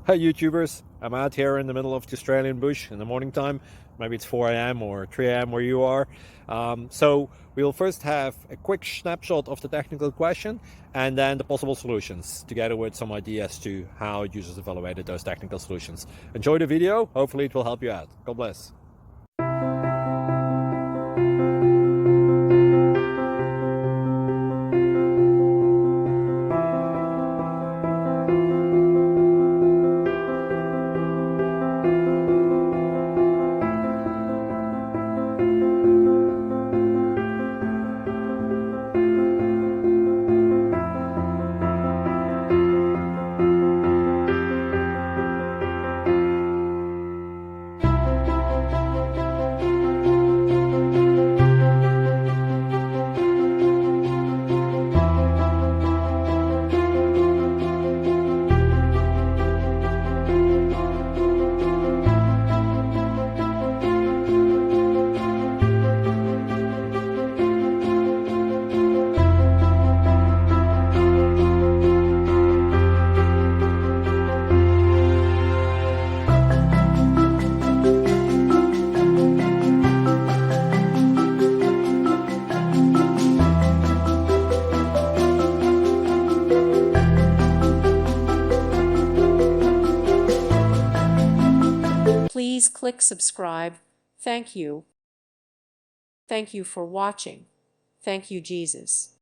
Hi YouTubers, I'm out here in the middle of the Australian bush in the morning time. Maybe it's 4 a.m. or 3 a.m. where you are. So we'll first have a quick snapshot of the technical question and then the possible solutions, together with some ideas to how users evaluated those technical solutions. Enjoy the video, hopefully it will help you out. God bless. Please click subscribe. Thank you. Thank you for watching. Thank you, Jesus.